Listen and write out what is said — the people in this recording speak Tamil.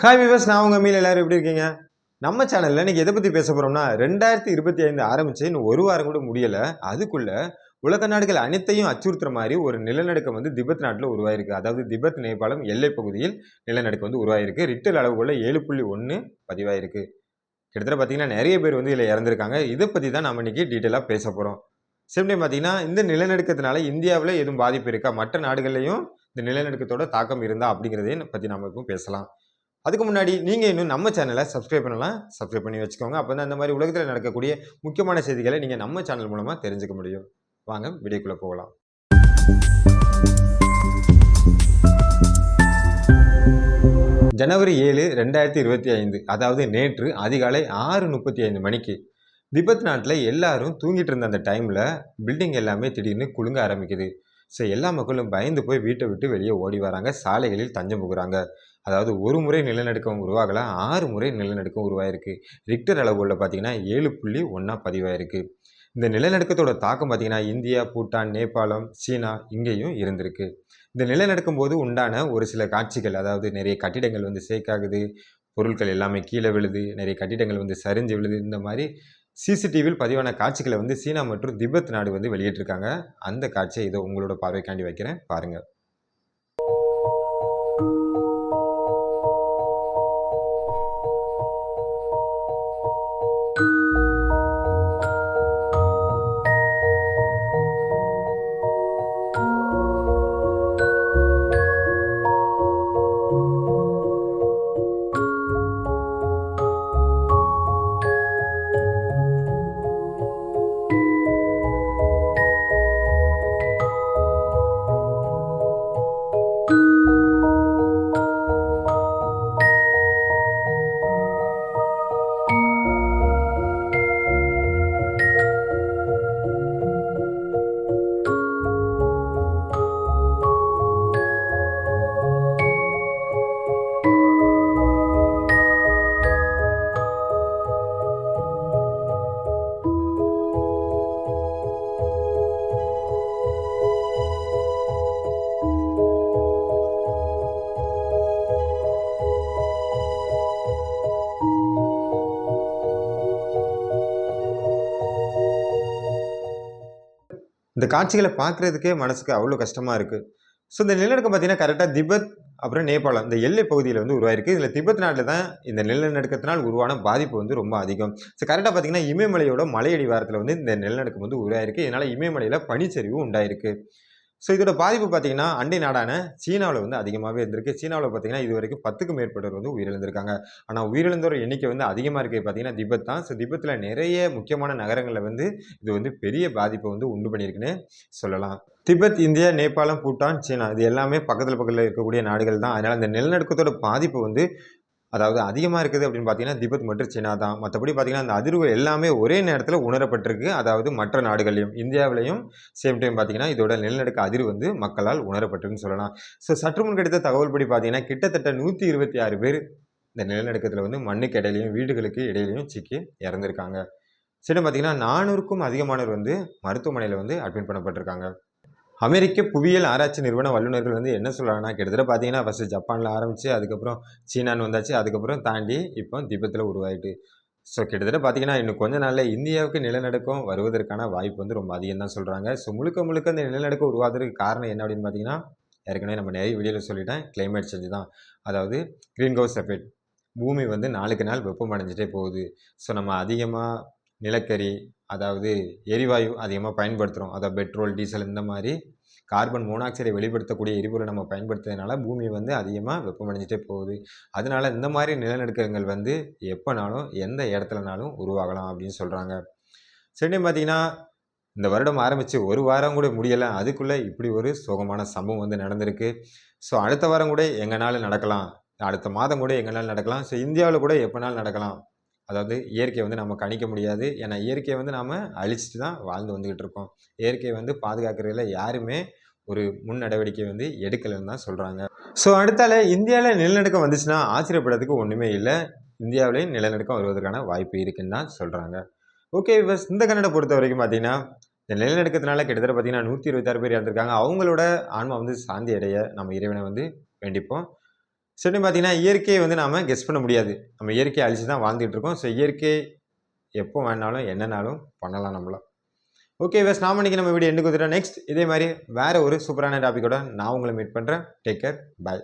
ஹாய் விவர்ஸ், நான் உங்க மீல் எல்லாரும் எப்படி இருக்கீங்க? நம்ம சேனல்ல இன்னைக்கு எதை பத்தி பேச போறோம்னா 2025 ஆரம்பிச்சு இன்னும் ஒரு வாரம் கூட முடியல. அதுக்குள்ள உலக நாடுகள் அனைத்தையும் அச்சுறுத்துற மாதிரி ஒரு நிலநடுக்கம் வந்து திபெத் நாட்டுல உருவாயிருக்கு. அதாவது திபெத் நேபாளம் எல்லை பகுதியில் நிலநடுக்கம் வந்து உருவாயிருக்கு. ரிக்டர் அளவுகோல்ல 7.1 பதிவாயிருக்கு. கிட்டத்தட்ட பாத்தீங்கன்னா நிறைய பேர் வந்து இதுல இறந்திருக்காங்க. இதை பத்தி தான் நம்ம இன்னைக்கு டீட்டெயிலா பேச போறோம். சேம் டைம் பாத்தீங்கன்னா இந்த நிலநடுக்கத்தினால இந்தியாவில் எதுவும் பாதிப்பு இருக்கா, மற்ற நாடுகள்லயும் இந்த நிலநடுக்கத்தோட தாக்கம் இருந்தா அப்படிங்கிறதையும் பத்தி நம்ம இப்போ பேசலாம். அதுக்கு முன்னாடி நீங்க இன்னும் நம்ம சேனலை சப்ஸ்கிரைப் பண்ணலாம், சப்ஸ்கிரைப் பண்ணி வச்சுக்கோங்க. அப்பதான் இந்த மாதிரி உலகத்தில் நடக்கக்கூடிய முக்கியமான செய்திகளை நீங்க நம்ம சேனல் மூலமா தெரிஞ்சுக்க முடியும். வாங்க வீடியோக்குள்ள போகலாம். ஜனவரி 7, 2025, அதாவது நேற்று அதிகாலை 6:35 மணிக்கு திபெத் நாட்டில் எல்லாரும் தூங்கிட்டு இருந்த அந்த டைம்ல பில்டிங் எல்லாமே திடீர்னு குலுங்க ஆரம்பிக்குது. ஸோ எல்லா மக்களும் பயந்து போய் வீட்டை விட்டு வெளியே ஓடி வராங்க, சாலைகளில் தஞ்சம் புகுறாங்க. அதாவது ஒரு முறை நிலநடுக்கம் உருவாகல, 6 முறை நிலநடுக்கம் உருவாயிருக்கு. ரிக்டர் அளவுகளில் பார்த்தீங்கன்னா 7.1 பதிவாயிருக்கு. இந்த நிலநடுக்கத்தோட தாக்கம் பார்த்தீங்கன்னா இந்தியா, பூட்டான், நேபாளம், சீனா இங்கேயும் இருந்திருக்கு. இந்த நிலநடுக்கும் போது உண்டான ஒரு சில காட்சிகள், அதாவது நிறைய கட்டிடங்கள் வந்து சேக்காகுது, பொருட்கள் எல்லாமே கீழே விழுது, நிறைய கட்டிடங்கள் வந்து சரிஞ்சு விழுது. இந்த மாதிரி சிசிடிவியில் பதிவான காட்சிகளை வந்து சீனா மற்றும் திபெத் நாடு வந்து வெளியிட்டிருக்காங்க. அந்த காட்சியை இதோ உங்களோட பார்வைக்காண்டி வைக்கிறேன், பாருங்க. இந்த காட்சிகளை பார்க்கறதுக்கே மனசுக்கு அவ்வளோ கஷ்டமா இருக்கு. ஸோ இந்த நிலநடுக்கம் பார்த்தீங்கன்னா கரெக்டாக திபெத் அப்புறம் நேபாளம் இந்த எல்லை பகுதியில் வந்து உருவாயிருக்கு. இதில் திபெத் நாட்டில் தான் இந்த நிலநடுக்கத்தினால் உருவான பாதிப்பு வந்து ரொம்ப அதிகம். ஸோ கரெக்டாக பார்த்தீங்கன்னா இமயமலையோட மலையடிவாரத்தில் வந்து இந்த நிலநடுக்கம் வந்து உருவாயிருக்கு. இதனால் இமயமலையில் பனிச்சரிவு உண்டாயிருக்கு. ஸோ இதோட பாதிப்பு பார்த்தீங்கன்னா அண்டை நாடான சீனாவில் வந்து அதிகமாகவே இருந்திருக்கு. சீனாவில் பார்த்தீங்கன்னா இது வரைக்கும் 10க்கும் மேற்பட்டவர் வந்து உயிரிழந்திருக்காங்க. ஆனால் உயிரிழந்தோர் எண்ணிக்கை வந்து அதிகமாக இருக்கிறது பார்த்தீங்கன்னா திபெத் தான். ஸோ திபெத்தில் நிறைய முக்கியமான நகரங்களில் வந்து இது வந்து பெரிய பாதிப்பை வந்து உண்டு பண்ணியிருக்குன்னு சொல்லலாம். திபெத், இந்தியா, நேபாளம், பூட்டான், சீனா இது எல்லாமே பக்கத்தில் இருக்கக்கூடிய நாடுகள் தான். அதனால் இந்த நிலநடுக்கத்தோட பாதிப்பு வந்து அதாவது அதிகமாக இருக்குது அப்படின்னு பார்த்தீங்கன்னா திபெத் மற்றும் சீனா தான். மற்றபடி பார்த்தீங்கன்னா அந்த அதிர்வுகள் எல்லாமே ஒரே நேரத்தில் உணரப்பட்டிருக்கு. அதாவது மற்ற நாடுகளையும் இந்தியாவிலையும் சேம் டைம் பார்த்தீங்கன்னா இதோட நிலநடுக்க அதிர்வு வந்து மக்களால் உணரப்பட்டிருக்குன்னு சொல்லலாம். ஸோ சற்று முன் கிடைத்த தகவல் படி பார்த்தீங்கன்னா கிட்டத்தட்ட 126 பேர் இந்த நிலநடுக்கத்தில் வந்து மண்ணுக்கு இடையிலையும் வீடுகளுக்கு இடையிலையும் சிக்கி இறந்துருக்காங்க. சரி பார்த்தீங்கன்னா 400க்கும் அதிகமானவர் வந்து மருத்துவமனையில் வந்து அட்மிட் பண்ணப்பட்டிருக்காங்க. அமெரிக்க புவியியல் ஆராய்ச்சி நிறுவன வல்லுநர்கள் வந்து என்ன சொல்கிறாங்கன்னா கிட்டத்தட்ட பார்த்தீங்கன்னா ஃபஸ்ட்டு ஜப்பானில் ஆரம்பித்து அதுக்கப்புறம் சீனான்னு வந்தாச்சு, அதுக்கப்புறம் தாண்டி இப்போ திபெத்தில் உருவாயிட்டு. ஸோ கிட்டத்தட்ட பார்த்தீங்கன்னா இன்னும் கொஞ்ச நாளில் இந்தியாவுக்கு நிலநடுக்கம் வருவதற்கான வாய்ப்பு வந்து ரொம்ப அதிகம் தான் சொல்கிறாங்க. ஸோ முழுக்க முழுக்க இந்த நிலநடுக்கம் உருவாவதற்கு காரணம் என்ன அப்படின்னு பார்த்தீங்கன்னா ஏற்கனவே நம்ம நிறைய வீடியோவில் சொல்லிட்டேன், கிளைமேட் சேஞ்ச் தான். அதாவது க்ரீன் ஹவுஸ் எஃபெக்ட். பூமி வந்து நாளுக்கு நாள் வெப்பமடைஞ்சிட்டே போகுது. ஸோ நம்ம அதிகமாக நிலக்கரி, அதாவது எரிவாயு அதிகமாக பயன்படுத்துகிறோம். அதாவது பெட்ரோல், டீசல் இந்த மாதிரி கார்பன் மோனாக்சைடை வெளிப்படுத்தக்கூடிய எரிபொருளை நம்ம பயன்படுத்துறதுனால பூமி வந்து அதிகமாக வெப்பமடைஞ்சிட்டே போகுது. அதனால இந்த மாதிரி நிலநடுக்கங்கள் வந்து எப்போனாலும் எந்த இடத்துலனாலும் உருவாகலாம் அப்படின்னு சொல்கிறாங்க. சரி பார்த்தீங்கன்னா இந்த வருடம் ஆரம்பித்து ஒரு வாரம் கூட முடியலை, அதுக்குள்ளே இப்படி ஒரு சோகமான சம்பவம் வந்து நடந்திருக்கு. ஸோ அடுத்த வாரம் கூட எங்கனாலும் நடக்கலாம், அடுத்த மாதம் கூட எங்கனாலும் நடக்கலாம். ஸோ இந்தியாவில் கூட எப்போனாலும் நடக்கலாம். அதாவது இயற்கையை வந்து நம்ம கணிக்க முடியாது. ஏன்னா இயற்கையை வந்து நாம் அழிச்சிட்டு தான் வாழ்ந்து வந்துக்கிட்டு இருக்கோம். இயற்கையை வந்து பாதுகாக்கிறதுல யாருமே ஒரு முன் நடவடிக்கை வந்து எடுக்கலைன்னு தான் சொல்கிறாங்க. ஸோ அடுத்தால இந்தியாவில் நிலநடுக்கம் வந்துச்சுன்னா ஆச்சரியப்படுறதுக்கு ஒன்றுமே இல்லை. இந்தியாவிலேயும் நிலநடுக்கம் வருவதற்கான வாய்ப்பு இருக்குன்னு தான் சொல்கிறாங்க. ஓகே விவர்ஸ், இந்த கன்னடை பொறுத்த வரைக்கும் பார்த்தீங்கன்னா இந்த நிலநடுக்கத்தினால கிட்டத்தட்ட பார்த்தீங்கன்னா 126 பேர் இறந்துருக்காங்க. அவங்களோட ஆன்மா வந்து சாந்தி அடைய நம்ம இறைவனை வந்து வேண்டிப்போம். சரி பார்த்தீங்கன்னா இயற்கையை வந்து நாம் கெஸ் பண்ண முடியாது. நம்ம இயற்கையை அழிச்சு தான் வாழ்ந்துட்டு இருக்கோம். ஸோ இயற்கை எப்போ வேணாலும் என்னனாலும் பண்ணலாம் நம்மள. ஓகே வியூவர்ஸ், நாம இன்னைக்கு நம்ம வீடியோ எண்டுக்கு வந்துட்டோம். நெக்ஸ்ட் இதே மாதிரி வேற ஒரு சூப்பரான டாபிக்கோட நான் உங்களை மீட் பண்ணுறேன். Take care. பாய்.